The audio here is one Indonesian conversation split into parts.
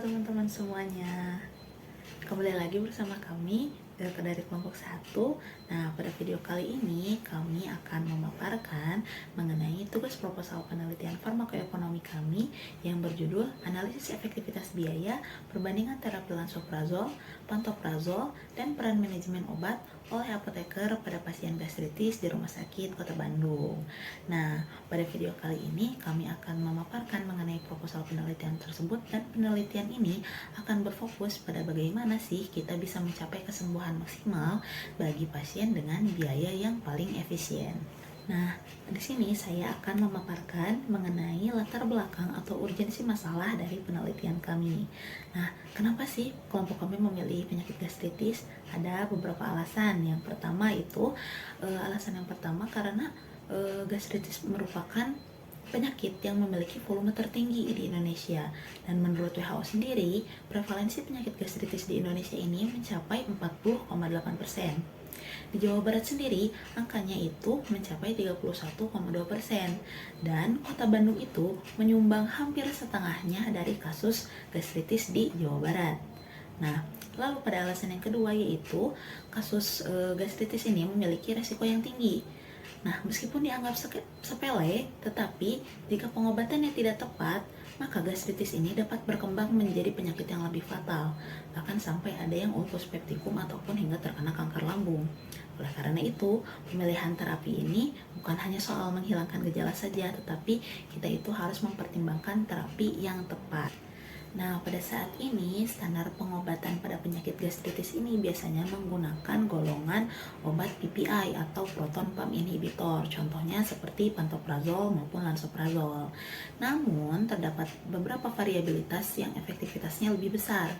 teman-teman semuanya, kembali lagi bersama kami dari kelompok 1. Nah, pada video kali ini kami akan memaparkan mengenai tugas proposal penelitian farmakoekonomi kami yang berjudul Analisis Efektivitas Biaya Perbandingan Terapi Lansoprazol, Pantoprazol, dan Peran Manajemen Obat oleh apoteker pada pasien gastritis di Rumah Sakit Kota Bandung. Nah, pada video kali ini kami akan memaparkan mengenai proposal penelitian tersebut, dan penelitian ini akan berfokus pada bagaimana sih kita bisa mencapai kesembuhan maksimal bagi pasien dengan biaya yang paling efisien. Nah, di sini saya akan memaparkan mengenai latar belakang atau urgensi masalah dari penelitian kami. Nah, kenapa sih kelompok kami memilih penyakit gastritis? Ada beberapa alasan. Yang pertama itu, alasan yang pertama karena gastritis merupakan penyakit yang memiliki volume tertinggi di Indonesia, dan menurut WHO sendiri, prevalensi penyakit gastritis di Indonesia ini mencapai 40,8%. Di Jawa Barat sendiri, angkanya itu mencapai 31,2%, dan Kota Bandung itu menyumbang hampir setengahnya dari kasus gastritis di Jawa Barat. Nah, lalu pada alasan yang kedua yaitu kasus gastritis ini memiliki resiko yang tinggi. Nah, meskipun dianggap sepele, tetapi jika pengobatannya tidak tepat, maka gastritis ini dapat berkembang menjadi penyakit yang lebih fatal, bahkan sampai ada yang ulkus peptikum ataupun hingga terkena kanker lambung. Oleh karena itu, pemilihan terapi ini bukan hanya soal menghilangkan gejala saja, tetapi kita itu harus mempertimbangkan terapi yang tepat. Nah, pada saat ini standar pengobatan pada penyakit gastritis ini biasanya menggunakan golongan obat PPI atau proton pump inhibitor, contohnya seperti pantoprazol maupun lansoprazol. Namun, terdapat beberapa variabilitas yang efektivitasnya lebih besar.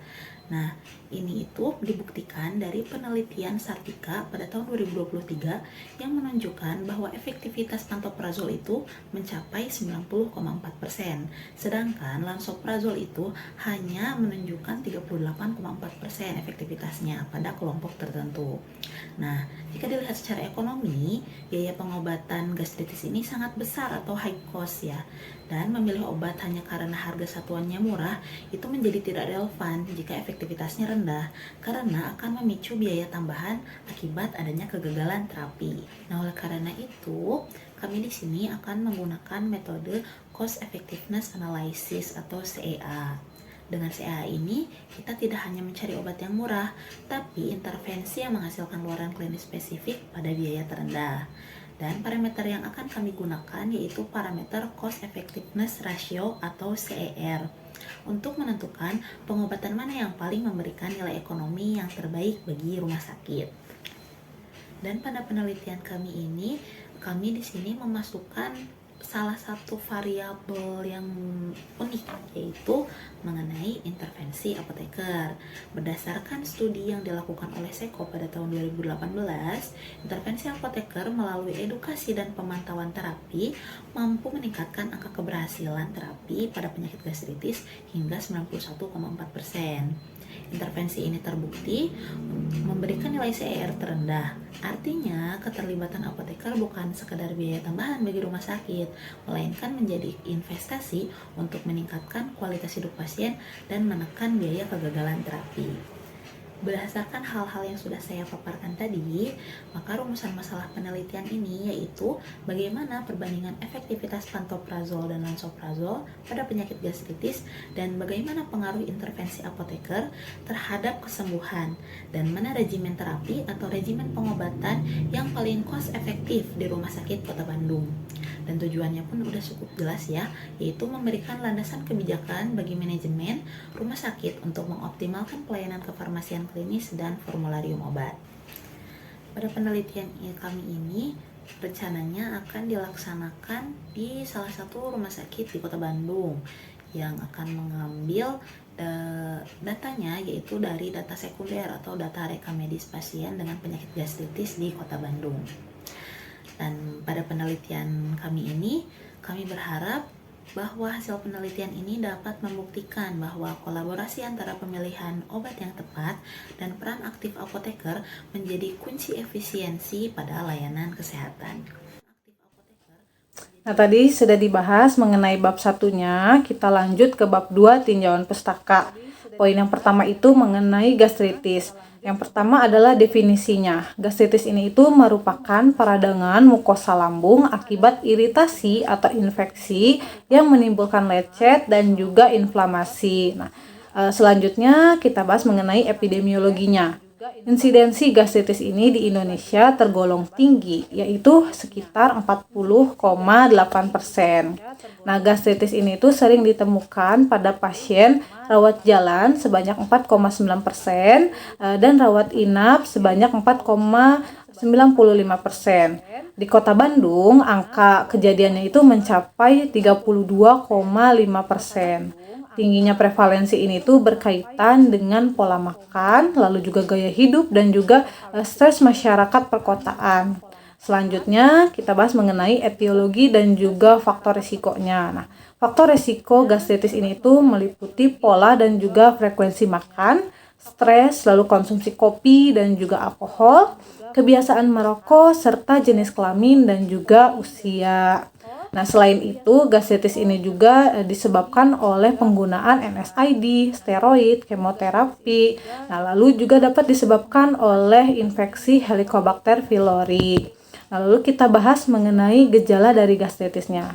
Nah, ini itu dibuktikan dari penelitian Sartika pada tahun 2023 yang menunjukkan bahwa efektivitas pantoprazol itu mencapai 90,4%, sedangkan lansoprazol itu hanya menunjukkan 38,4% efektivitasnya pada kelompok tertentu. Nah, jika dilihat secara ekonomi, biaya pengobatan gastritis ini sangat besar atau high cost ya. Dan memilih obat hanya karena harga satuannya murah itu menjadi tidak relevan jika efektivitasnya rendah, karena akan memicu biaya tambahan akibat adanya kegagalan terapi. Nah, oleh karena itu, kami di sini akan menggunakan metode Cost Effectiveness Analysis atau CEA. Dengan CEA ini, kita tidak hanya mencari obat yang murah, tapi intervensi yang menghasilkan luaran klinis spesifik pada biaya terendah. Dan parameter yang akan kami gunakan yaitu parameter Cost Effectiveness Ratio atau CER untuk menentukan pengobatan mana yang paling memberikan nilai ekonomi yang terbaik bagi rumah sakit. Dan pada penelitian kami ini, kami di sini memasukkan salah satu variabel yang unik, yaitu mengenai intervensi apoteker. Berdasarkan studi yang dilakukan oleh Seko pada tahun 2018, intervensi apoteker melalui edukasi dan pemantauan terapi mampu meningkatkan angka keberhasilan terapi pada penyakit gastritis hingga 91,4%. Intervensi ini terbukti memberikan nilai CER terendah. Artinya, keterlibatan apoteker bukan sekadar biaya tambahan bagi rumah sakit, melainkan menjadi investasi untuk meningkatkan kualitas hidup pasien dan menekan biaya kegagalan terapi. Berdasarkan hal-hal yang sudah saya paparkan tadi, maka rumusan masalah penelitian ini yaitu bagaimana perbandingan efektivitas pantoprazol dan lansoprazol pada penyakit gastritis, dan bagaimana pengaruh intervensi apoteker terhadap kesembuhan, dan mana regimen terapi atau regimen pengobatan yang paling cost efektif di Rumah Sakit Kota Bandung. Dan tujuannya pun udah cukup jelas ya, yaitu memberikan landasan kebijakan bagi manajemen rumah sakit untuk mengoptimalkan pelayanan kefarmasian klinis dan formularium obat. Pada penelitian kami ini rencananya akan dilaksanakan di salah satu rumah sakit di Kota Bandung yang akan mengambil datanya yaitu dari data sekunder atau data rekam medis pasien dengan penyakit gastritis di Kota Bandung. Dan pada penelitian kami ini, kami berharap bahwa hasil penelitian ini dapat membuktikan bahwa kolaborasi antara pemilihan obat yang tepat dan peran aktif apoteker menjadi kunci efisiensi pada layanan kesehatan. Nah, tadi sudah dibahas mengenai bab satunya, kita lanjut ke bab 2 tinjauan pustaka. Poin yang pertama itu mengenai gastritis. Yang pertama adalah definisinya. Gastritis ini itu merupakan peradangan mukosa lambung akibat iritasi atau infeksi yang menimbulkan lecet dan juga inflamasi. Nah, selanjutnya kita bahas mengenai epidemiologinya. Insidensi gastritis ini di Indonesia tergolong tinggi, yaitu sekitar 40,8%. Nah, gastritis ini tuh sering ditemukan pada pasien rawat jalan sebanyak 4,9% dan rawat inap sebanyak 4,95%. Di Kota Bandung, angka kejadiannya itu mencapai 32,5%. Tingginya prevalensi ini tuh berkaitan dengan pola makan, lalu juga gaya hidup dan juga stres masyarakat perkotaan. Selanjutnya kita bahas mengenai etiologi dan juga faktor risikonya. Nah, faktor risiko gastritis ini tuh meliputi pola dan juga frekuensi makan, stres, lalu konsumsi kopi dan juga alkohol, kebiasaan merokok, serta jenis kelamin dan juga usia. Nah, selain itu, gastritis ini juga disebabkan oleh penggunaan NSAID, steroid, kemoterapi. Nah, lalu juga dapat disebabkan oleh infeksi Helicobacter pylori. Nah, lalu kita bahas mengenai gejala dari gastritisnya.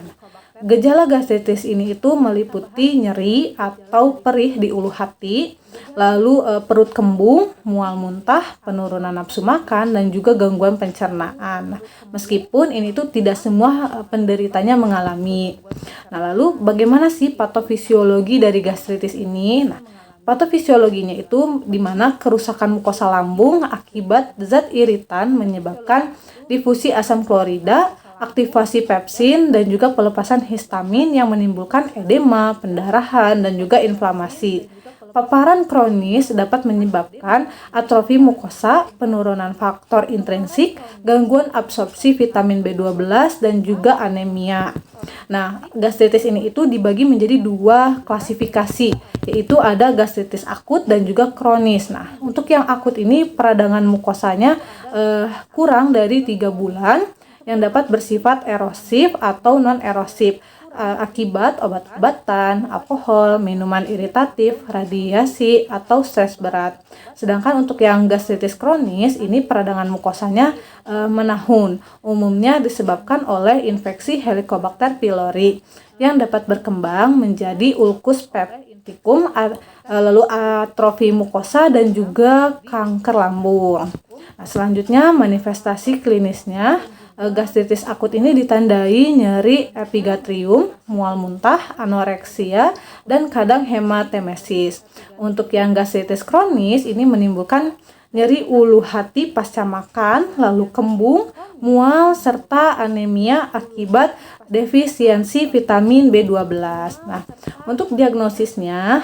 Gejala gastritis ini itu meliputi nyeri atau perih di ulu hati, lalu perut kembung, mual muntah, penurunan nafsu makan, dan juga gangguan pencernaan. Nah, meskipun ini tuh tidak semua penderitanya mengalami. Nah, lalu bagaimana sih patofisiologi dari gastritis ini? Nah, patofisiologinya itu di mana kerusakan mukosa lambung akibat zat iritan menyebabkan difusi asam klorida, aktivasi pepsin, dan juga pelepasan histamin yang menimbulkan edema, pendarahan, dan juga inflamasi. Paparan kronis dapat menyebabkan atrofi mukosa, penurunan faktor intrinsik, gangguan absorpsi vitamin B12, dan juga anemia. Nah, gastritis ini itu dibagi menjadi dua klasifikasi, yaitu ada gastritis akut dan juga kronis. Nah, untuk yang akut ini peradangan mukosanya kurang dari 3 bulan, yang dapat bersifat erosif atau non-erosif akibat obat-obatan, alkohol, minuman iritatif, radiasi, atau stres berat. Sedangkan untuk yang gastritis kronis, ini peradangan mukosanya menahun, umumnya disebabkan oleh infeksi Helicobacter pylori yang dapat berkembang menjadi ulkus peptikum, lalu atrofi mukosa, dan juga kanker lambung. Nah, selanjutnya manifestasi klinisnya. Gastritis akut ini ditandai nyeri epigastrium, mual muntah, anoreksia, dan kadang hematemesis. Untuk yang gastritis kronis ini menimbulkan nyeri ulu hati pasca makan, lalu kembung, mual, serta anemia akibat defisiensi vitamin B12. Nah, untuk diagnosisnya,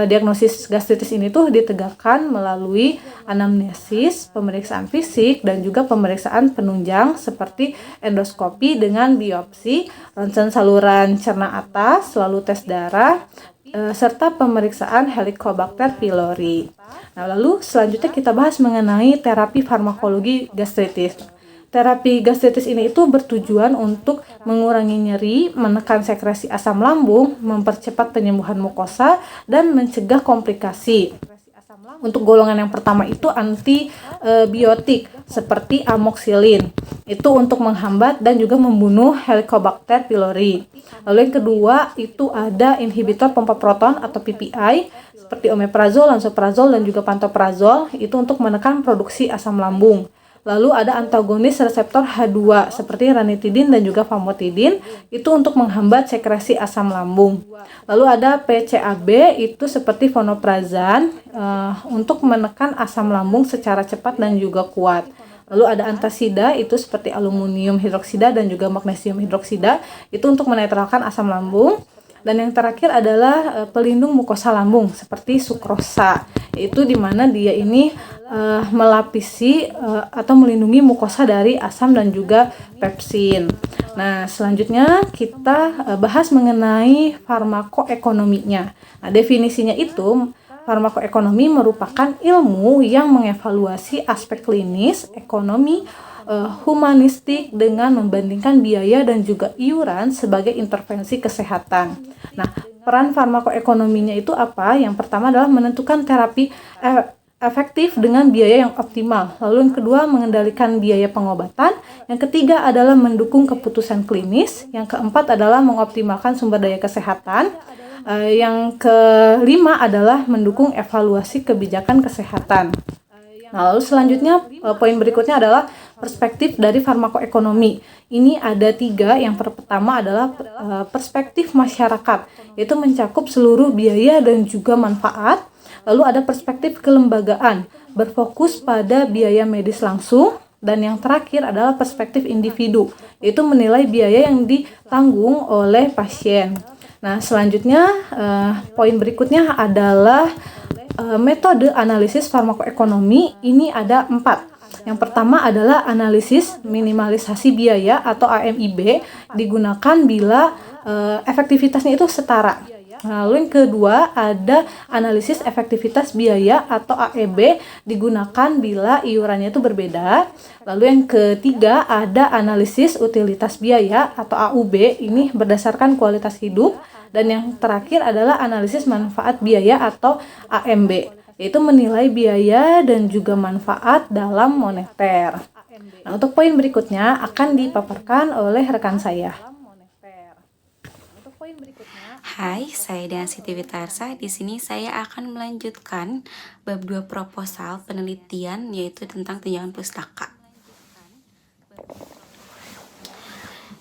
diagnosis gastritis ini tuh ditegakkan melalui anamnesis, pemeriksaan fisik, dan juga pemeriksaan penunjang seperti endoskopi dengan biopsi, ronsen saluran cerna atas, lalu tes darah, serta pemeriksaan Helicobacter pylori. Nah, lalu selanjutnya kita bahas mengenai terapi farmakologi gastritis. Terapi gastritis ini itu bertujuan untuk mengurangi nyeri, menekan sekresi asam lambung, mempercepat penyembuhan mukosa, dan mencegah komplikasi. Untuk golongan yang pertama itu antibiotik seperti amoxicillin. Itu untuk menghambat dan juga membunuh Helicobacter pylori. Lalu yang kedua itu ada inhibitor pompa proton atau PPI seperti omeprazol, lansoprazol, dan juga pantoprazol. Itu untuk menekan produksi asam lambung. Lalu ada antagonis reseptor H2 seperti ranitidin dan juga famotidin, itu untuk menghambat sekresi asam lambung. Lalu ada PCAB itu seperti vonoprazan untuk menekan asam lambung secara cepat dan juga kuat. Lalu ada antasida itu seperti aluminium hidroksida dan juga magnesium hidroksida, itu untuk menetralkan asam lambung. Dan yang terakhir adalah pelindung mukosa lambung seperti sukrosa, yaitu di mana dia ini melapisi atau melindungi mukosa dari asam dan juga pepsin. Nah, selanjutnya kita bahas mengenai farmakoekonominya. Nah, definisinya itu farmakoekonomi merupakan ilmu yang mengevaluasi aspek klinis, ekonomi, humanistik dengan membandingkan biaya dan juga iuran sebagai intervensi kesehatan. Nah, peran farmakoekonominya itu apa? Yang pertama adalah menentukan terapi efektif dengan biaya yang optimal. Lalu yang kedua, mengendalikan biaya pengobatan. Yang ketiga adalah mendukung keputusan klinis. Yang keempat adalah mengoptimalkan sumber daya kesehatan. Yang kelima adalah mendukung evaluasi kebijakan kesehatan. Nah, lalu selanjutnya poin berikutnya adalah perspektif dari farmakoekonomi. Ini ada 3. Yang pertama adalah perspektif masyarakat, yaitu mencakup seluruh biaya dan juga manfaat. Lalu ada perspektif kelembagaan, berfokus pada biaya medis langsung. Dan yang terakhir adalah perspektif individu, yaitu menilai biaya yang ditanggung oleh pasien. Nah, selanjutnya poin berikutnya adalah metode analisis farmakoekonomi. Ini ada 4. Yang pertama adalah analisis minimalisasi biaya atau AMIB, digunakan bila efektivitasnya itu setara. Lalu yang kedua ada analisis efektivitas biaya atau AEB, digunakan bila iurannya itu berbeda. Lalu yang ketiga ada analisis utilitas biaya atau AUB, ini berdasarkan kualitas hidup. Dan yang terakhir adalah analisis manfaat biaya atau AMB, yaitu menilai biaya dan juga manfaat dalam moneter. Nah, untuk poin berikutnya akan dipaparkan oleh rekan saya. Hai, saya dengan Siti Witarsa. Di sini saya akan melanjutkan bab 2 proposal penelitian, yaitu tentang tunjangan pustaka.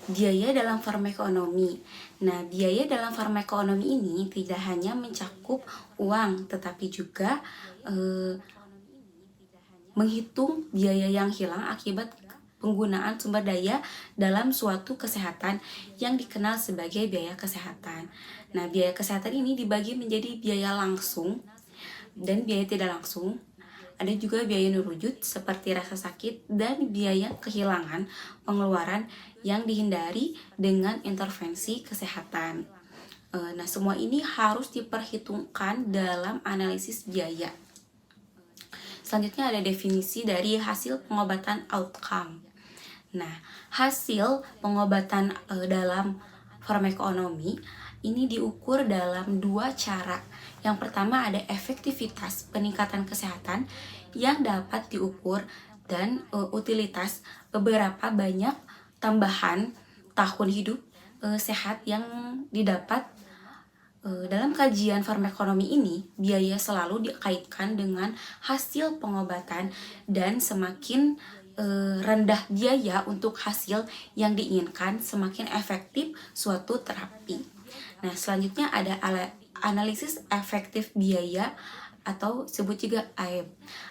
Biaya dalam farmakonomi. Nah, biaya dalam farmakonomi ini tidak hanya mencakup uang, tetapi juga menghitung biaya yang hilang akibat penggunaan sumber daya dalam suatu kesehatan yang dikenal sebagai biaya kesehatan. Nah, biaya kesehatan ini dibagi menjadi biaya langsung dan biaya tidak langsung. Ada juga biaya nurujud seperti rasa sakit dan biaya kehilangan pengeluaran yang dihindari dengan intervensi kesehatan. Nah, semua ini harus diperhitungkan dalam analisis biaya. Selanjutnya ada definisi dari hasil pengobatan outcome. Nah, hasil pengobatan dalam farmakonomi ini diukur dalam 2 cara. Yang pertama ada efektivitas peningkatan kesehatan yang dapat diukur dan utilitas beberapa banyak tambahan tahun hidup sehat yang didapat. Dalam kajian farmakonomi ini, biaya selalu dikaitkan dengan hasil pengobatan dan semakin rendah biaya untuk hasil yang diinginkan, semakin efektif suatu terapi. Nah, selanjutnya ada analisis efektif biaya atau sebut juga AEB.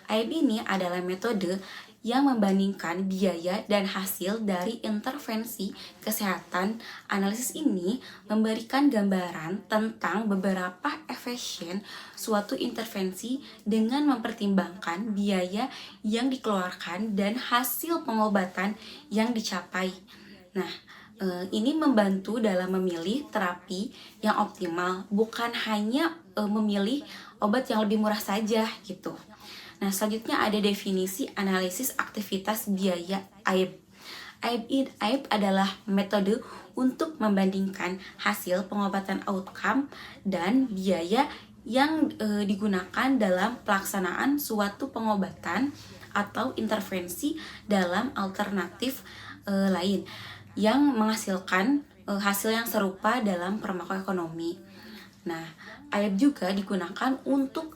AEB ini adalah metode yang membandingkan biaya dan hasil dari intervensi kesehatan. Analisis ini memberikan gambaran tentang beberapa efisien suatu intervensi dengan mempertimbangkan biaya yang dikeluarkan dan hasil pengobatan yang dicapai. Nah, ini membantu dalam memilih terapi yang optimal, bukan hanya memilih obat yang lebih murah saja gitu. Nah, selanjutnya ada definisi analisis aktivitas biaya AEB. AEB adalah metode untuk membandingkan hasil pengobatan outcome dan biaya yang digunakan dalam pelaksanaan suatu pengobatan atau intervensi dalam alternatif lain yang menghasilkan hasil yang serupa dalam farmakoekonomi. Nah, AEB juga digunakan untuk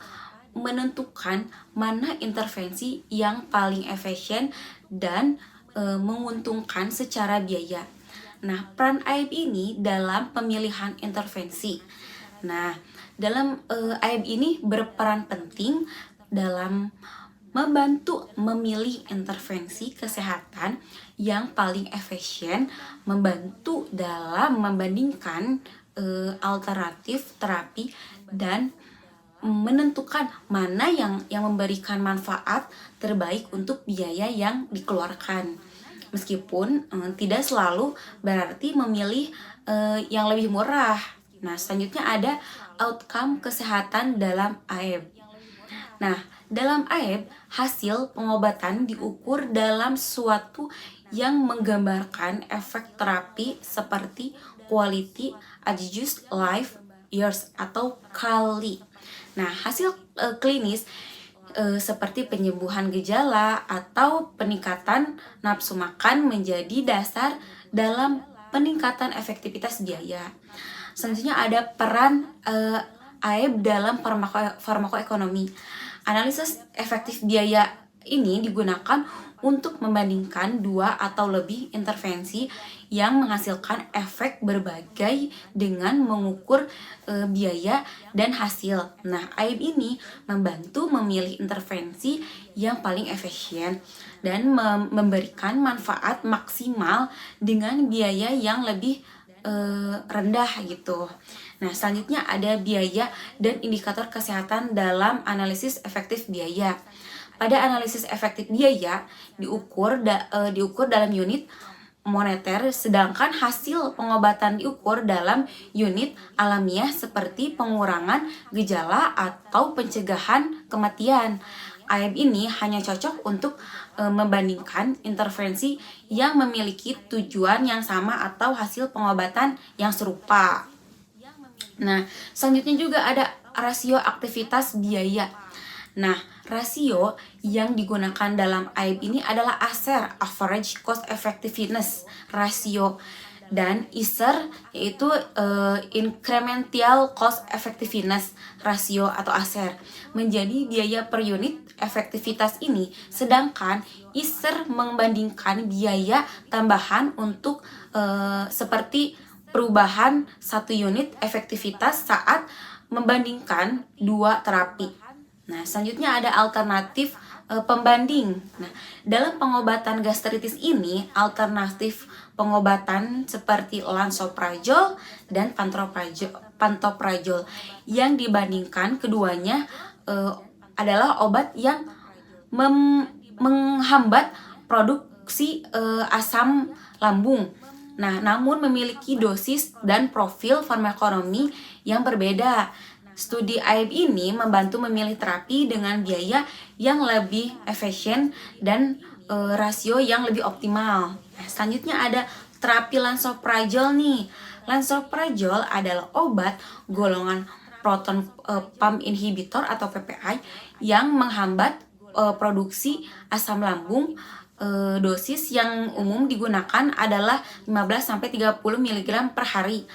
menentukan mana intervensi yang paling efisien dan menguntungkan secara biaya. Nah, peran AEB ini dalam pemilihan intervensi. Nah, dalam AEB ini berperan penting dalam membantu memilih intervensi kesehatan yang paling efisien, membantu dalam membandingkan alternatif terapi dan menentukan mana yang memberikan manfaat terbaik untuk biaya yang dikeluarkan. Meskipun tidak selalu berarti memilih yang lebih murah. Nah, selanjutnya ada outcome kesehatan dalam AEB. Nah, dalam AEB, hasil pengobatan diukur dalam suatu yang menggambarkan efek terapi seperti quality, adjust life, years atau kali. Nah, hasil klinis seperti penyembuhan gejala atau peningkatan nafsu makan menjadi dasar dalam peningkatan efektivitas biaya. Selanjutnya ada peran AEB dalam farmakoekonomi. Analisis efektif biaya ini digunakan untuk membandingkan dua atau lebih intervensi yang menghasilkan efek berbagai dengan mengukur biaya dan hasil. Nah, AEB ini membantu memilih intervensi yang paling efisien dan memberikan manfaat maksimal dengan biaya yang lebih rendah gitu. Nah, selanjutnya ada biaya dan indikator kesehatan dalam analisis efektif biaya. Pada analisis efektif biaya diukur dalam unit moneter, sedangkan hasil pengobatan diukur dalam unit alamiah seperti pengurangan gejala atau pencegahan kematian. AEB ini hanya cocok untuk membandingkan intervensi yang memiliki tujuan yang sama atau hasil pengobatan yang serupa. Nah, selanjutnya juga ada rasio aktivitas biaya. Nah, rasio yang digunakan dalam AEB ini adalah ACER, Average Cost Effectiveness Ratio, dan ISER yaitu Incremental Cost Effectiveness Ratio atau ACER, menjadi biaya per unit efektivitas ini, sedangkan ISER membandingkan biaya tambahan untuk seperti perubahan satu unit efektivitas saat membandingkan dua terapi. Nah, selanjutnya ada alternatif pembanding. Nah, dalam pengobatan gastritis ini, alternatif pengobatan seperti lansoprazol dan pantoprazol yang dibandingkan keduanya adalah obat yang menghambat produksi asam lambung. Nah, namun memiliki dosis dan profil farmakonomi yang berbeda. Studi AEB ini membantu memilih terapi dengan biaya yang lebih efisien dan rasio yang lebih optimal. Nah, selanjutnya ada terapi lansoprazol nih. Lansoprazol adalah obat golongan proton pump inhibitor atau PPI yang menghambat produksi asam lambung. Dosis yang umum digunakan adalah 15-30 mg per hari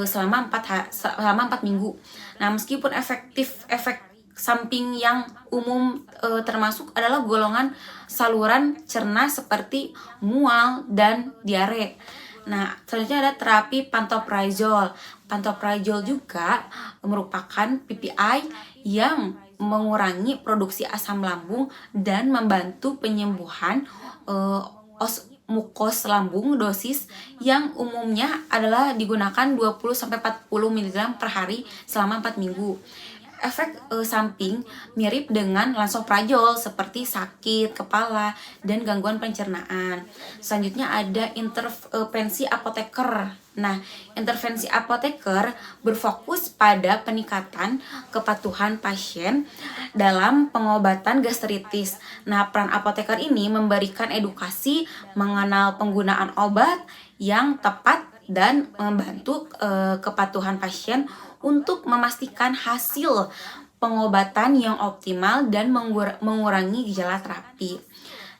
selama 4 minggu. Nah, meskipun efek samping yang umum termasuk adalah golongan saluran cerna seperti mual dan diare. Nah, selanjutnya ada terapi pantoprazol. Pantoprazol juga merupakan PPI yang mengurangi produksi asam lambung dan membantu penyembuhan mukos lambung. Dosis yang umumnya adalah digunakan 20-40 mg per hari selama 4 minggu. Efek samping mirip dengan lansoprazol seperti sakit kepala dan gangguan pencernaan. Selanjutnya ada intervensi apoteker. Nah, intervensi apoteker berfokus pada peningkatan kepatuhan pasien dalam pengobatan gastritis. Nah, peran apoteker ini memberikan edukasi mengenal penggunaan obat yang tepat dan membantu kepatuhan pasien untuk memastikan hasil pengobatan yang optimal dan mengurangi gejala terapi.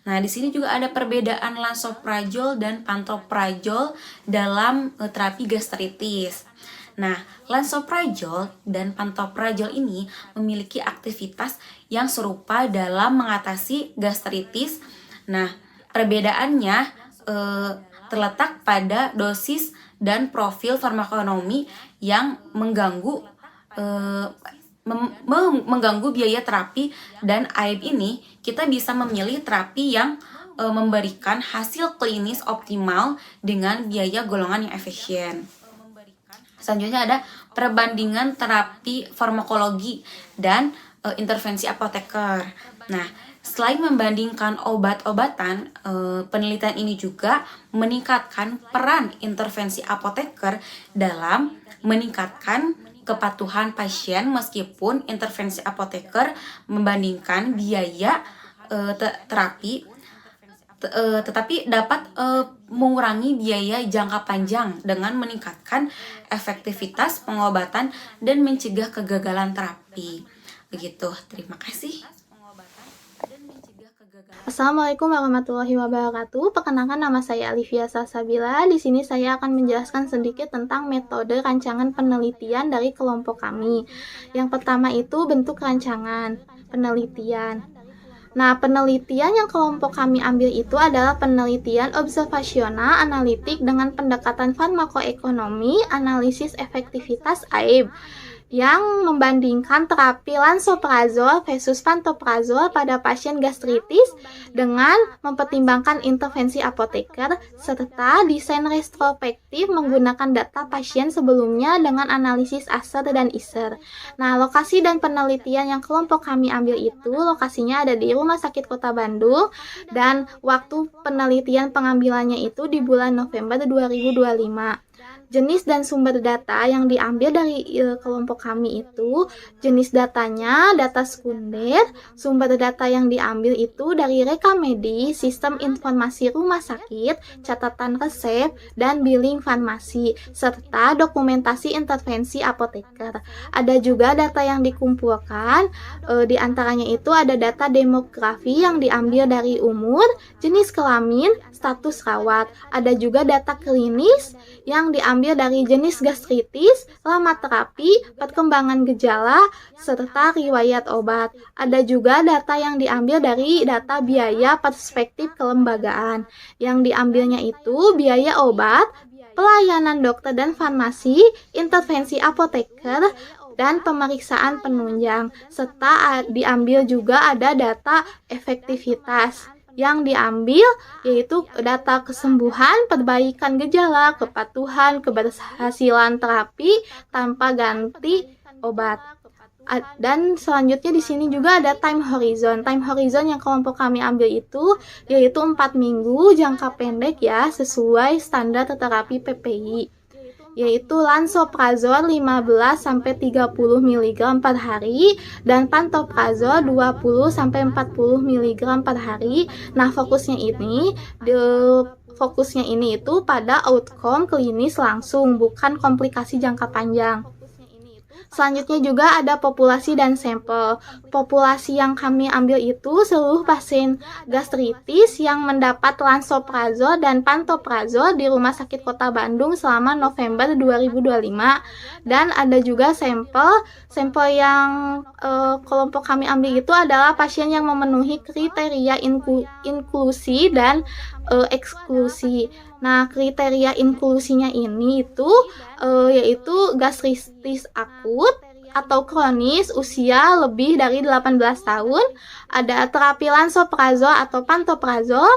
Nah, di sini juga ada perbedaan lansoprazol dan pantoprazol dalam terapi gastritis. Nah, lansoprazol dan pantoprazol ini memiliki aktivitas yang serupa dalam mengatasi gastritis. Nah, perbedaannya terletak pada dosis dan profil farmakonomi yang mengganggu biaya terapi. Dan AEB ini kita bisa memilih terapi yang memberikan hasil klinis optimal dengan biaya golongan yang efisien. Selanjutnya ada perbandingan terapi farmakologi dan intervensi apoteker. Nah, selain membandingkan obat-obatan, penelitian ini juga meningkatkan peran intervensi apoteker dalam meningkatkan kepatuhan pasien, meskipun intervensi apoteker membandingkan biaya terapi tetapi dapat mengurangi biaya jangka panjang dengan meningkatkan efektivitas pengobatan dan mencegah kegagalan terapi. Begitu, terima kasih. Assalamualaikum warahmatullahi wabarakatuh. Perkenalkan, nama saya Alivia Salsabila. Di sini saya akan menjelaskan sedikit tentang metode rancangan penelitian dari kelompok kami. Yang pertama itu bentuk rancangan penelitian. Nah, penelitian yang kelompok kami ambil itu adalah penelitian observasional analitik dengan pendekatan farmakoekonomi, analisis efektivitas AIB, yang membandingkan terapi lansoprazol versus pantoprazol pada pasien gastritis dengan mempertimbangkan intervensi apoteker serta desain retrospektif menggunakan data pasien sebelumnya dengan analisis ASER dan ISER. Nah, lokasi dan penelitian yang kelompok kami ambil itu lokasinya ada di Rumah Sakit Kota Bandung dan waktu penelitian pengambilannya itu di bulan November 2025. Jenis dan sumber data yang diambil dari kelompok kami itu, jenis datanya data sekunder, sumber data yang diambil itu dari rekam medis, sistem informasi rumah sakit, catatan resep, dan billing farmasi, serta dokumentasi intervensi apoteker. Ada juga data yang dikumpulkan, di antaranya itu ada data demografi yang diambil dari umur, jenis kelamin, status rawat. Ada juga data klinis yang diambil dari jenis gastritis, lama terapi, perkembangan gejala, serta riwayat obat. Ada juga data yang diambil dari data biaya perspektif kelembagaan. Yang diambilnya itu biaya obat, pelayanan dokter dan farmasi, intervensi apoteker, dan pemeriksaan penunjang. Serta diambil juga ada data efektivitas yang diambil yaitu data kesembuhan, perbaikan gejala, kepatuhan, keberhasilan terapi tanpa ganti obat. Dan selanjutnya di sini juga ada time horizon. Time horizon yang kelompok kami ambil itu yaitu 4 minggu jangka pendek ya, sesuai standar terapi PPI, yaitu lansoprazol 15-30 mg per hari dan pantoprazol 20-40 mg per hari. Nah, fokusnya ini itu pada outcome klinis langsung, bukan komplikasi jangka panjang. Selanjutnya juga ada populasi dan sampel. Populasi yang kami ambil itu seluruh pasien gastritis yang mendapat lansoprazol dan pantoprazol di Rumah Sakit Kota Bandung selama November 2025. Dan ada juga sampel yang kelompok kami ambil itu adalah pasien yang memenuhi kriteria inklusi dan eksklusi. Nah, kriteria inklusinya ini itu yaitu gastritis akut atau kronis usia lebih dari 18 tahun, ada terapi lansoprazol atau pantoprazol,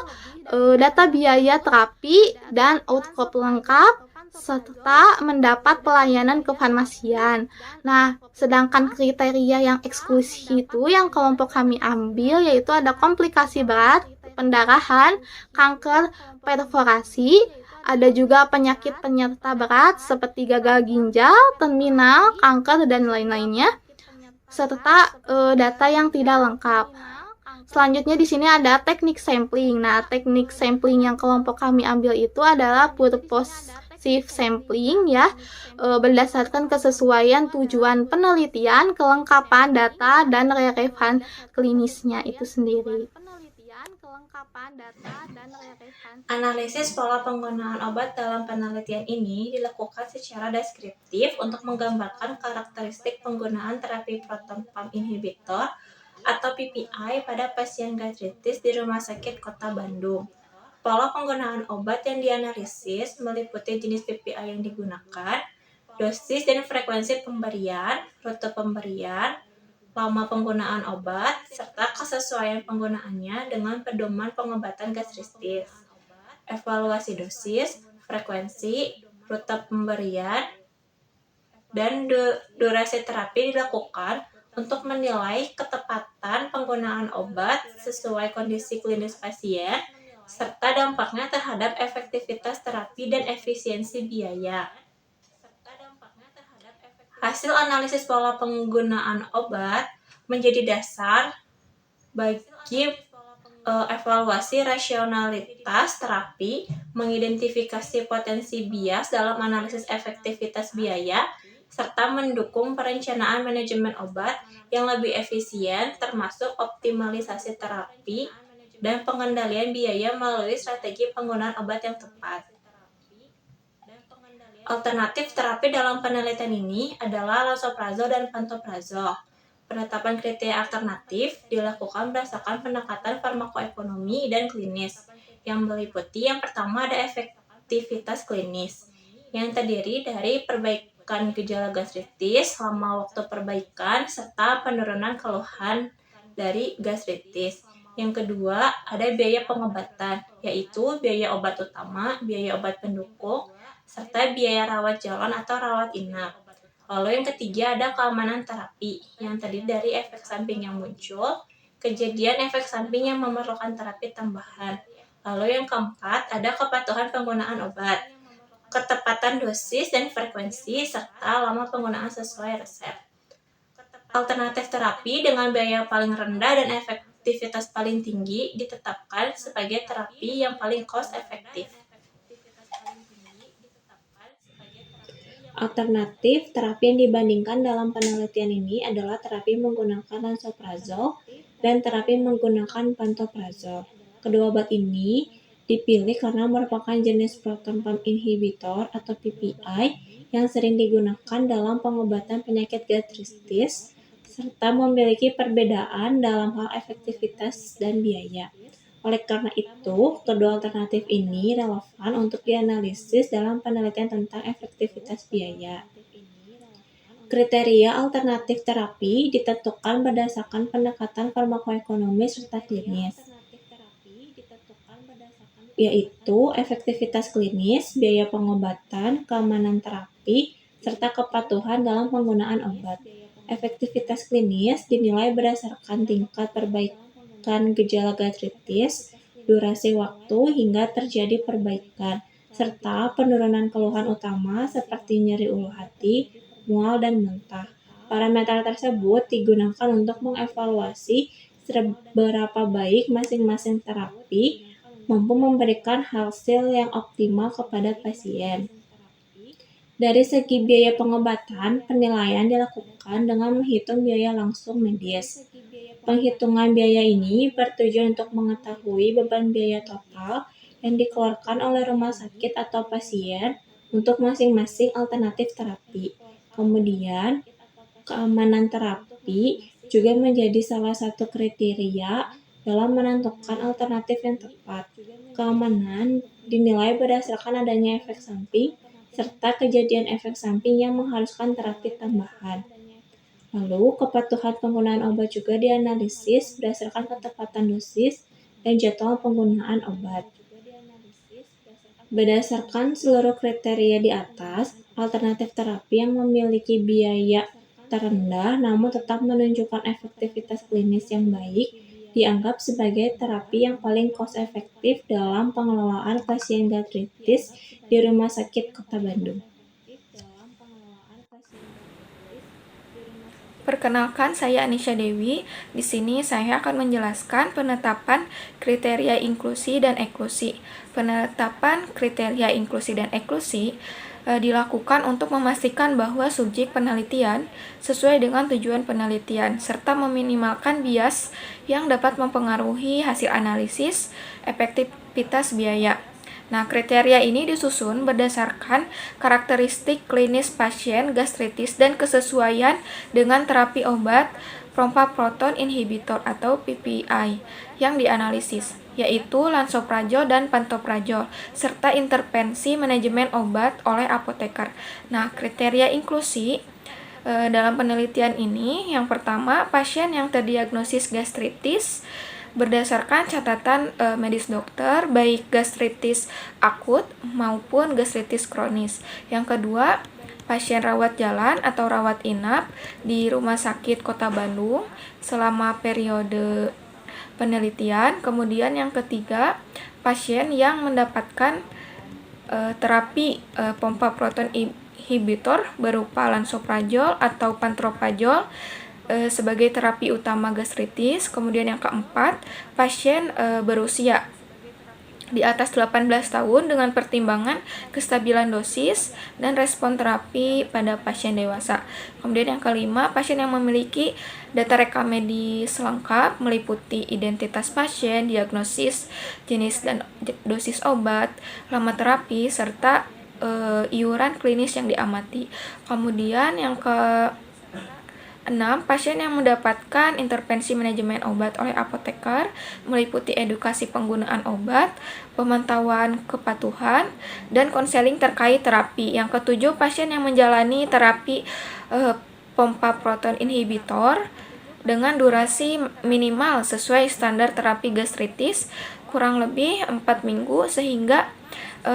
data biaya terapi dan outcome lengkap, serta mendapat pelayanan kefarmasian. Nah, sedangkan kriteria yang eksklusi itu yang kelompok kami ambil yaitu ada komplikasi berat, pendarahan, kanker perforasi, ada juga penyakit penyerta berat seperti gagal ginjal, terminal, kanker, dan lain-lainnya, serta data yang tidak lengkap. Selanjutnya di sini ada teknik sampling. Nah, teknik sampling yang kelompok kami ambil itu adalah purposive sampling ya, berdasarkan kesesuaian tujuan penelitian, kelengkapan data, dan relevan klinisnya itu sendiri. Analisis pola penggunaan obat dalam penelitian ini dilakukan secara deskriptif untuk menggambarkan karakteristik penggunaan terapi proton pump inhibitor atau PPI pada pasien gastritis di Rumah Sakit Kota Bandung. Pola penggunaan obat yang dianalisis meliputi jenis PPI yang digunakan, dosis dan frekuensi pemberian, rute pemberian, lama penggunaan obat, serta kesesuaian penggunaannya dengan pedoman pengobatan gastritis. Evaluasi dosis, frekuensi, rute pemberian, dan durasi terapi dilakukan untuk menilai ketepatan penggunaan obat sesuai kondisi klinis pasien, serta dampaknya terhadap efektivitas terapi dan efisiensi biaya. Hasil analisis pola penggunaan obat menjadi dasar bagi evaluasi rasionalitas terapi, mengidentifikasi potensi bias dalam analisis efektivitas biaya, serta mendukung perencanaan manajemen obat yang lebih efisien, termasuk optimalisasi terapi dan pengendalian biaya melalui strategi penggunaan obat yang tepat. Alternatif terapi dalam penelitian ini adalah lansoprazol dan pantoprazol. Penetapan kriteria alternatif dilakukan berdasarkan pendekatan farmakoekonomi dan klinis, yang meliputi yang pertama ada efektivitas klinis, yang terdiri dari perbaikan gejala gastritis selama waktu perbaikan serta penurunan keluhan dari gastritis. Yang kedua, ada biaya pengobatan, yaitu biaya obat utama, biaya obat pendukung, serta biaya rawat jalan atau rawat inap. Lalu yang ketiga ada keamanan terapi, yang terdiri dari efek samping yang muncul, kejadian efek samping yang memerlukan terapi tambahan. Lalu yang keempat ada kepatuhan penggunaan obat, ketepatan dosis dan frekuensi, serta lama penggunaan sesuai resep. Alternatif terapi dengan biaya paling rendah dan efektivitas paling tinggi ditetapkan sebagai terapi yang paling cost efektif. Alternatif terapi yang dibandingkan dalam penelitian ini adalah terapi menggunakan lansoprazol dan terapi menggunakan pantoprazol. Kedua obat ini dipilih karena merupakan jenis proton pump inhibitor atau PPI yang sering digunakan dalam pengobatan penyakit gastritis serta memiliki perbedaan dalam hal efektivitas dan biaya. Oleh karena itu, kedua alternatif ini relevan untuk dianalisis dalam penelitian tentang efektivitas biaya. Kriteria alternatif terapi ditentukan berdasarkan pendekatan farmakoekonomi serta klinis, yaitu efektivitas klinis, biaya pengobatan, keamanan terapi, serta kepatuhan dalam penggunaan obat. Efektivitas klinis dinilai berdasarkan tingkat perbaikan gejala gastritis, durasi waktu hingga terjadi perbaikan, serta penurunan keluhan utama seperti nyeri ulu hati, mual, dan muntah. Parameter tersebut digunakan untuk mengevaluasi seberapa baik masing-masing terapi mampu memberikan hasil yang optimal kepada pasien. Dari segi biaya pengobatan, penilaian dilakukan dengan menghitung biaya langsung medis. Penghitungan biaya ini bertujuan untuk mengetahui beban biaya total yang dikeluarkan oleh rumah sakit atau pasien untuk masing-masing alternatif terapi. Kemudian, keamanan terapi juga menjadi salah satu kriteria dalam menentukan alternatif yang tepat. Keamanan dinilai berdasarkan adanya efek samping serta kejadian efek samping yang mengharuskan terapi tambahan. Lalu, kepatuhan penggunaan obat juga dianalisis berdasarkan ketepatan dosis dan jadwal penggunaan obat. Berdasarkan seluruh kriteria di atas, alternatif terapi yang memiliki biaya terendah namun tetap menunjukkan efektivitas klinis yang baik dianggap sebagai terapi yang paling cost efektif dalam pengelolaan pasien gastritis di Rumah Sakit Kota Bandung. Perkenalkan, saya Anisha Dewi. Di sini saya akan menjelaskan penetapan kriteria inklusi dan eklusi. Penetapan kriteria inklusi dan eklusi dilakukan untuk memastikan bahwa subjek penelitian sesuai dengan tujuan penelitian, serta meminimalkan bias yang dapat mempengaruhi hasil analisis efektivitas biaya. Nah, kriteria ini disusun berdasarkan karakteristik klinis pasien gastritis dan kesesuaian dengan terapi obat pompa proton inhibitor atau PPI yang dianalisis, yaitu lansoprazol dan pantoprazol, serta intervensi manajemen obat oleh apoteker. Nah, kriteria inklusi dalam penelitian ini, yang pertama, pasien yang terdiagnosis gastritis berdasarkan catatan medis dokter, baik gastritis akut maupun gastritis kronis. Yang kedua, pasien rawat jalan atau rawat inap di Rumah Sakit Kota Bandung selama periode penelitian. Kemudian yang ketiga, pasien yang mendapatkan terapi pompa proton inhibitor berupa lansoprazol atau pantoprazol sebagai terapi utama gastritis. Kemudian yang keempat, pasien berusia di atas 18 tahun dengan pertimbangan kestabilan dosis dan respon terapi pada pasien dewasa. Kemudian yang kelima, pasien yang memiliki data rekam medis lengkap meliputi identitas pasien, diagnosis, jenis dan dosis obat, lama terapi, serta iuran klinis yang diamati. Kemudian yang ke 6. Pasien yang mendapatkan intervensi manajemen obat oleh apoteker meliputi edukasi penggunaan obat, pemantauan kepatuhan, dan konseling terkait terapi. Yang ke-7, pasien yang menjalani terapi pompa proton inhibitor dengan durasi minimal sesuai standar terapi gastritis kurang lebih 4 minggu sehingga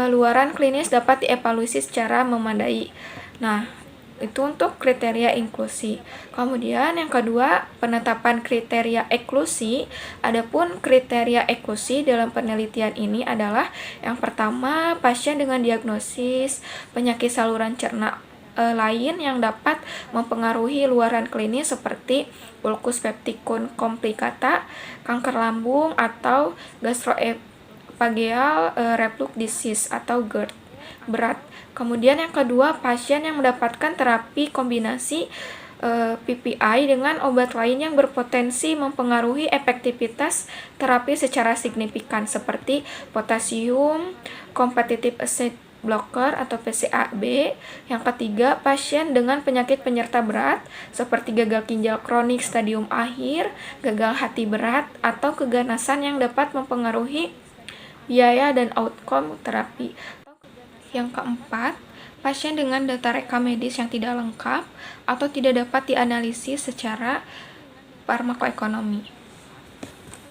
luaran klinis dapat dievaluasi secara memadai. Nah, itu untuk kriteria inklusi. Kemudian yang kedua, penetapan kriteria eklusi. Adapun kriteria eklusi dalam penelitian ini adalah yang pertama, pasien dengan diagnosis penyakit saluran cerna lain yang dapat mempengaruhi luaran klinis seperti ulcus pepticus complicata, kanker lambung, atau gastroesophageal reflux disease atau GERD berat. Kemudian yang kedua, pasien yang mendapatkan terapi kombinasi PPI dengan obat lain yang berpotensi mempengaruhi efektivitas terapi secara signifikan seperti potasium competitive acid blocker atau PCAB. Yang ketiga, pasien dengan penyakit penyerta berat seperti gagal ginjal kronik stadium akhir, gagal hati berat, atau keganasan yang dapat mempengaruhi biaya dan outcome terapi. Yang keempat, pasien dengan data rekam medis yang tidak lengkap atau tidak dapat dianalisis secara farmakoekonomi.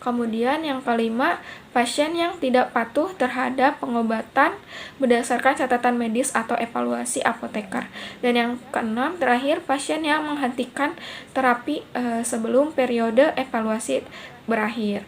Kemudian yang kelima, pasien yang tidak patuh terhadap pengobatan berdasarkan catatan medis atau evaluasi apoteker. Dan yang keenam, terakhir, pasien yang menghentikan terapi sebelum periode evaluasi berakhir.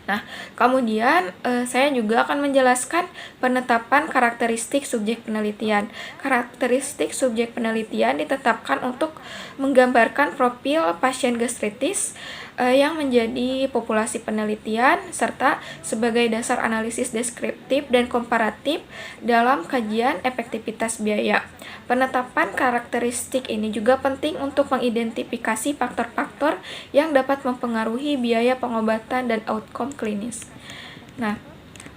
Nah, kemudian saya juga akan menjelaskan penetapan karakteristik subjek penelitian. Karakteristik subjek penelitian ditetapkan untuk menggambarkan profil pasien gastritis yang menjadi populasi penelitian serta sebagai dasar analisis deskriptif dan komparatif dalam kajian efektivitas biaya. Penetapan karakteristik ini juga penting untuk mengidentifikasi faktor-faktor yang dapat mempengaruhi biaya pengobatan dan outcome klinis. Nah,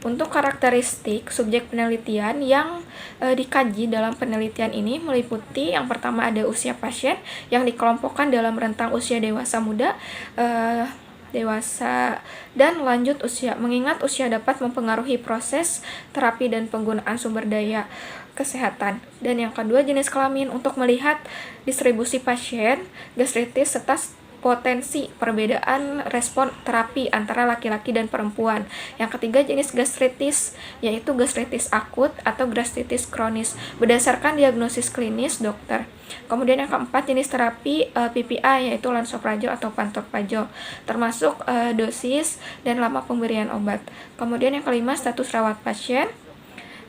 untuk karakteristik subjek penelitian yang dikaji dalam penelitian ini meliputi yang pertama ada usia pasien yang dikelompokkan dalam rentang usia dewasa muda, dewasa, dan lanjut usia. Mengingat usia dapat mempengaruhi proses terapi dan penggunaan sumber daya kesehatan. Dan yang kedua, jenis kelamin untuk melihat distribusi pasien gastritis serta potensi perbedaan respon terapi antara laki-laki dan perempuan. Yang ketiga, jenis gastritis, yaitu gastritis akut atau gastritis kronis berdasarkan diagnosis klinis dokter. Kemudian yang keempat, jenis terapi PPI, yaitu lansoprazol atau pantoprazol, termasuk dosis dan lama pemberian obat. Kemudian yang kelima, status rawat pasien,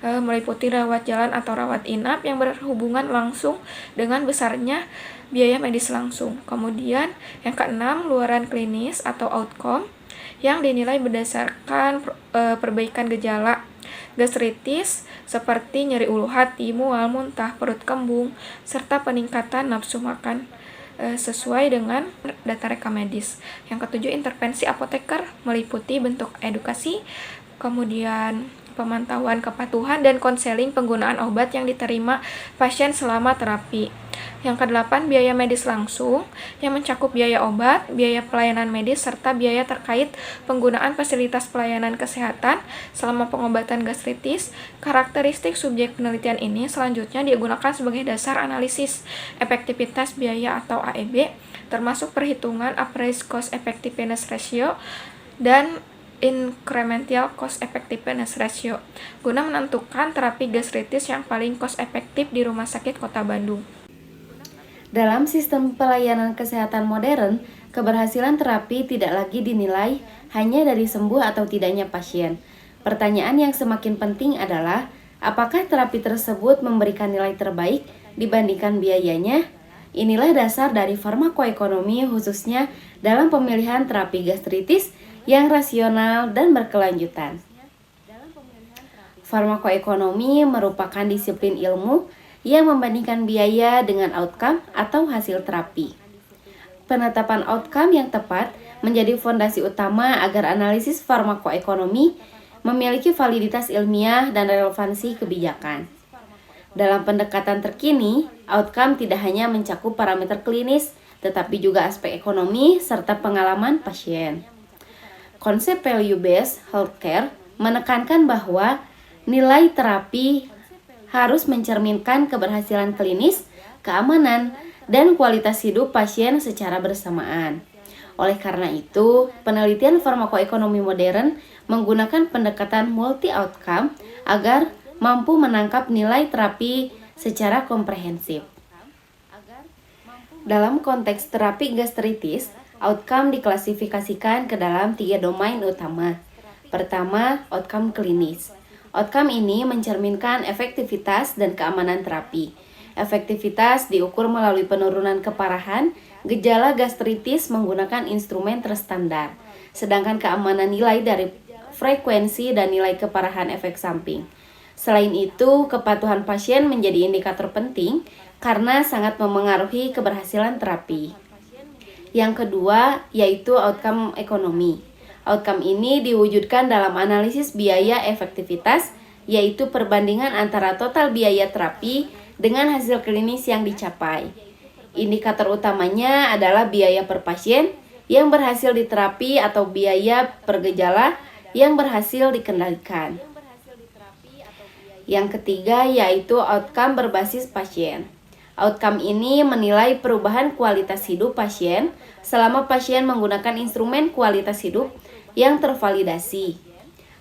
meliputi rawat jalan atau rawat inap yang berhubungan langsung dengan besarnya biaya medis langsung. Kemudian yang keenam, luaran klinis atau outcome yang dinilai berdasarkan perbaikan gejala gastritis seperti nyeri ulu hati, mual, muntah, perut kembung, serta peningkatan nafsu makan sesuai dengan data rekam medis. Yang ketujuh, intervensi apoteker meliputi bentuk edukasi, kemudian pemantauan kepatuhan dan konseling penggunaan obat yang diterima pasien selama terapi. Yang kedelapan, biaya medis langsung yang mencakup biaya obat, biaya pelayanan medis, serta biaya terkait penggunaan fasilitas pelayanan kesehatan selama pengobatan gastritis. Karakteristik subjek penelitian ini selanjutnya digunakan sebagai dasar analisis efektivitas biaya atau AEB, termasuk perhitungan average cost effectiveness ratio dan incremental cost effectiveness ratio guna menentukan terapi gastritis yang paling cost efektif di Rumah Sakit Kota Bandung. Dalam sistem pelayanan kesehatan modern, keberhasilan terapi tidak lagi dinilai hanya dari sembuh atau tidaknya pasien. Pertanyaan yang semakin penting adalah, apakah terapi tersebut memberikan nilai terbaik dibandingkan biayanya? Inilah dasar dari farmakoekonomi khususnya dalam pemilihan terapi gastritis yang rasional dan berkelanjutan. Farmakoekonomi merupakan disiplin ilmu yang membandingkan biaya dengan outcome atau hasil terapi. Penetapan outcome yang tepat menjadi fondasi utama agar analisis farmakoekonomi memiliki validitas ilmiah dan relevansi kebijakan. Dalam pendekatan terkini, outcome tidak hanya mencakup parameter klinis, tetapi juga aspek ekonomi serta pengalaman pasien. Konsep value-based healthcare menekankan bahwa nilai terapi harus mencerminkan keberhasilan klinis, keamanan, dan kualitas hidup pasien secara bersamaan. Oleh karena itu, penelitian farmakoekonomi modern menggunakan pendekatan multi-outcome agar mampu menangkap nilai terapi secara komprehensif. Dalam konteks terapi gastritis, outcome diklasifikasikan ke dalam 3 domain utama. Pertama, outcome klinis. Outcome ini mencerminkan efektivitas dan keamanan terapi. Efektivitas diukur melalui penurunan keparahan gejala gastritis menggunakan instrumen terstandar, sedangkan keamanan nilai dari frekuensi dan nilai keparahan efek samping. Selain itu, kepatuhan pasien menjadi indikator penting karena sangat memengaruhi keberhasilan terapi. Yang kedua, yaitu outcome ekonomi. Outcome ini diwujudkan dalam analisis biaya efektivitas, yaitu perbandingan antara total biaya terapi dengan hasil klinis yang dicapai. Indikator utamanya adalah biaya per pasien yang berhasil diterapi atau biaya per gejala yang berhasil dikendalikan. Yang ketiga yaitu outcome berbasis pasien. Outcome ini menilai perubahan kualitas hidup pasien selama pasien menggunakan instrumen kualitas hidup yang tervalidasi.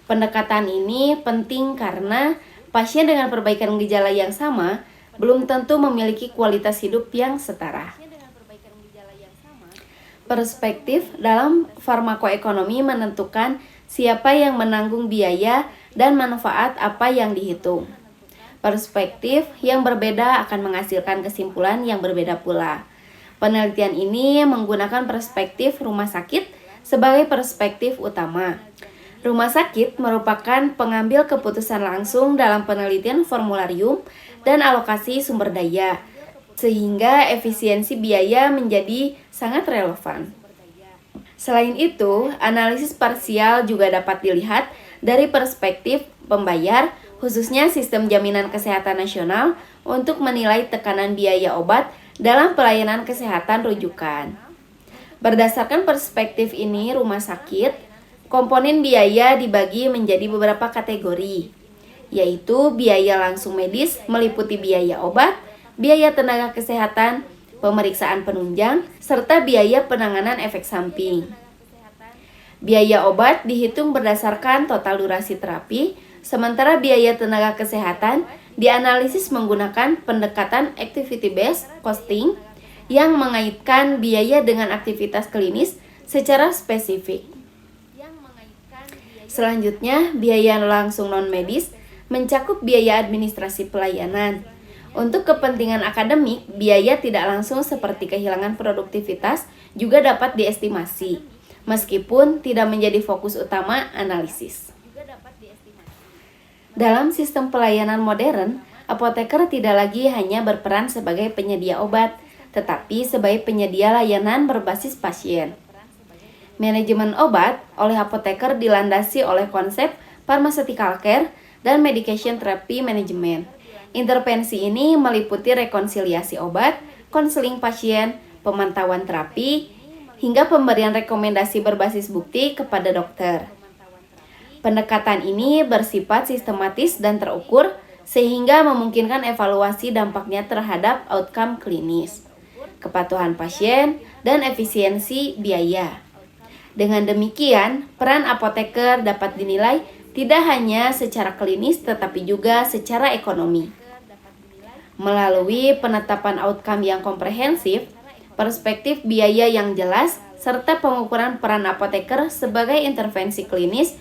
Pendekatan ini penting karena pasien dengan perbaikan gejala yang sama belum tentu memiliki kualitas hidup yang setara. Perspektif dalam farmakoekonomi menentukan siapa yang menanggung biaya dan manfaat apa yang dihitung. Perspektif yang berbeda akan menghasilkan kesimpulan yang berbeda pula. Penelitian ini menggunakan perspektif rumah sakit sebagai perspektif utama. Rumah sakit merupakan pengambil keputusan langsung dalam penelitian formularium dan alokasi sumber daya, sehingga efisiensi biaya menjadi sangat relevan. Selain itu, analisis parsial juga dapat dilihat dari perspektif pembayar, khususnya sistem jaminan kesehatan nasional untuk menilai tekanan biaya obat dalam pelayanan kesehatan rujukan. Berdasarkan perspektif ini, rumah sakit, komponen biaya dibagi menjadi beberapa kategori, yaitu biaya langsung medis meliputi biaya obat, biaya tenaga kesehatan, pemeriksaan penunjang, serta biaya penanganan efek samping. Biaya obat dihitung berdasarkan total durasi terapi, sementara biaya tenaga kesehatan dianalisis menggunakan pendekatan activity-based costing yang mengaitkan biaya dengan aktivitas klinis secara spesifik. Selanjutnya, biaya langsung non-medis mencakup biaya administrasi pelayanan. Untuk kepentingan akademik, biaya tidak langsung seperti kehilangan produktivitas juga dapat diestimasi, meskipun tidak menjadi fokus utama analisis. Dalam sistem pelayanan modern, apoteker tidak lagi hanya berperan sebagai penyedia obat, tetapi sebagai penyedia layanan berbasis pasien. Manajemen obat oleh apoteker dilandasi oleh konsep pharmaceutical care dan medication therapy management. Intervensi ini meliputi rekonsiliasi obat, konseling pasien, pemantauan terapi, hingga pemberian rekomendasi berbasis bukti kepada dokter. Pendekatan ini bersifat sistematis dan terukur sehingga memungkinkan evaluasi dampaknya terhadap outcome klinis, kepatuhan pasien, dan efisiensi biaya. Dengan demikian, peran apoteker dapat dinilai tidak hanya secara klinis tetapi juga secara ekonomi. Melalui penetapan outcome yang komprehensif, perspektif biaya yang jelas, serta pengukuran peran apoteker sebagai intervensi klinis,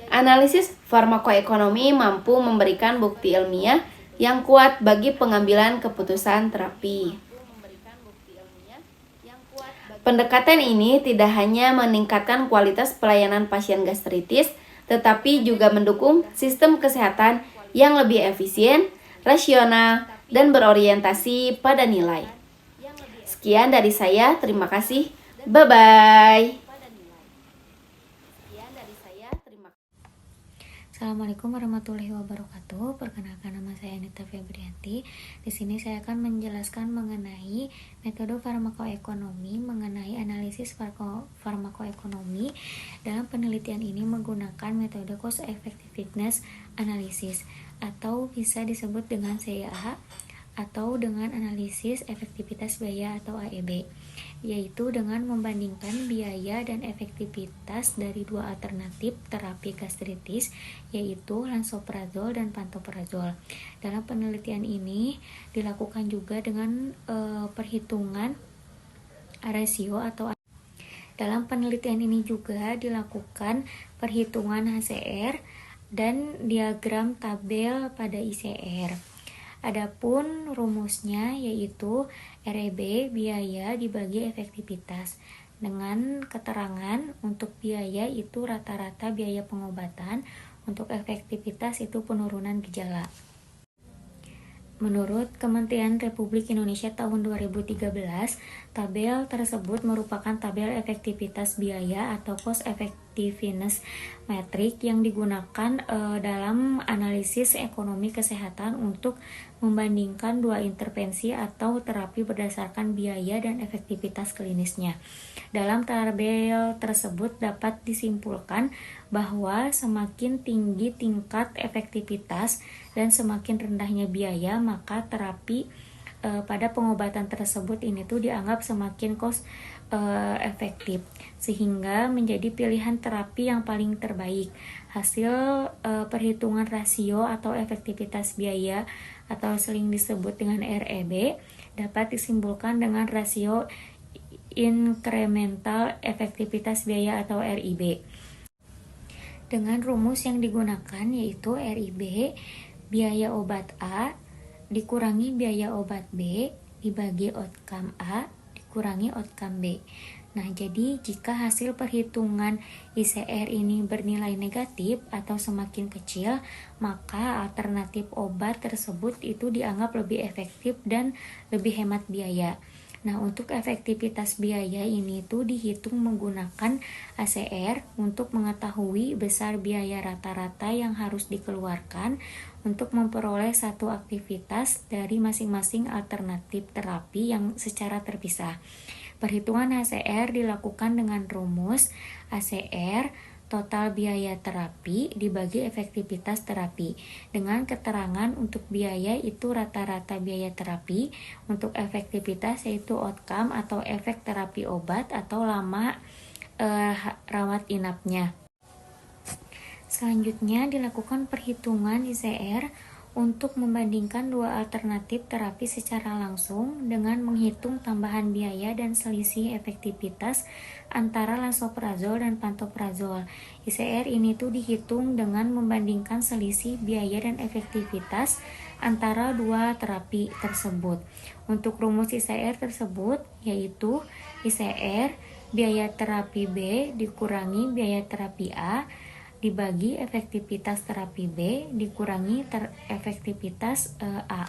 analisis farmakoekonomi mampu memberikan bukti ilmiah yang kuat bagi pengambilan keputusan terapi. Pendekatan ini tidak hanya meningkatkan kualitas pelayanan pasien gastritis, tetapi juga mendukung sistem kesehatan yang lebih efisien, rasional, dan berorientasi pada nilai. Sekian dari saya, terima kasih. Bye-bye. Assalamualaikum warahmatullahi wabarakatuh. Perkenalkan, nama saya Anita Febrianti. Di sini saya akan menjelaskan mengenai metode farmakoekonomi, mengenai analisis farmakoekonomi. Dalam penelitian ini menggunakan metode cost effectiveness analysis atau bisa disebut dengan CEA atau dengan analisis efektivitas biaya atau AEB, yaitu dengan membandingkan biaya dan efektivitas dari dua alternatif terapi gastritis, yaitu lansoprazol dan pantoprazol. Dalam penelitian ini dilakukan juga dengan perhitungan rasio atau dalam penelitian ini juga dilakukan perhitungan HCR dan diagram tabel pada ICR. Adapun rumusnya yaitu REB biaya dibagi efektivitas, dengan keterangan untuk biaya itu rata-rata biaya pengobatan, untuk efektivitas itu penurunan gejala. Menurut Kementerian Republik Indonesia tahun 2013, tabel tersebut merupakan tabel efektivitas biaya atau cost effectiveness metric yang digunakan dalam analisis ekonomi kesehatan untuk membandingkan dua intervensi atau terapi berdasarkan biaya dan efektivitas klinisnya. Dalam tabel tersebut dapat disimpulkan bahwa semakin tinggi tingkat efektivitas dan semakin rendahnya biaya, maka terapi pada pengobatan tersebut ini tuh dianggap semakin cost efektif, sehingga menjadi pilihan terapi yang paling terbaik. Hasil perhitungan rasio atau efektivitas biaya atau sering disebut dengan REB dapat disimpulkan dengan rasio incremental efektivitas biaya atau RIB. Dengan rumus yang digunakan yaitu RIB, biaya obat A dikurangi biaya obat B dibagi outcome A dikurangi outcome B. Nah, jadi jika hasil perhitungan ICR ini bernilai negatif atau semakin kecil, maka alternatif obat tersebut itu dianggap lebih efektif dan lebih hemat biaya. Nah, untuk efektivitas biaya ini tuh dihitung menggunakan ACR untuk mengetahui besar biaya rata-rata yang harus dikeluarkan untuk memperoleh satu aktivitas dari masing-masing alternatif terapi yang secara terpisah. Perhitungan ACR dilakukan dengan rumus ACR total biaya terapi dibagi efektivitas terapi, dengan keterangan untuk biaya itu rata-rata biaya terapi, untuk efektivitas yaitu outcome atau efek terapi obat atau lama rawat inapnya. Selanjutnya dilakukan perhitungan ICR untuk membandingkan dua alternatif terapi secara langsung dengan menghitung tambahan biaya dan selisih efektivitas antara lansoprazol dan pantoprazol. ICR ini tuh dihitung dengan membandingkan selisih biaya dan efektivitas antara dua terapi tersebut. Untuk rumus ICR tersebut yaitu ICR biaya terapi B dikurangi biaya terapi A dibagi efektivitas terapi B dikurangi efektivitas A.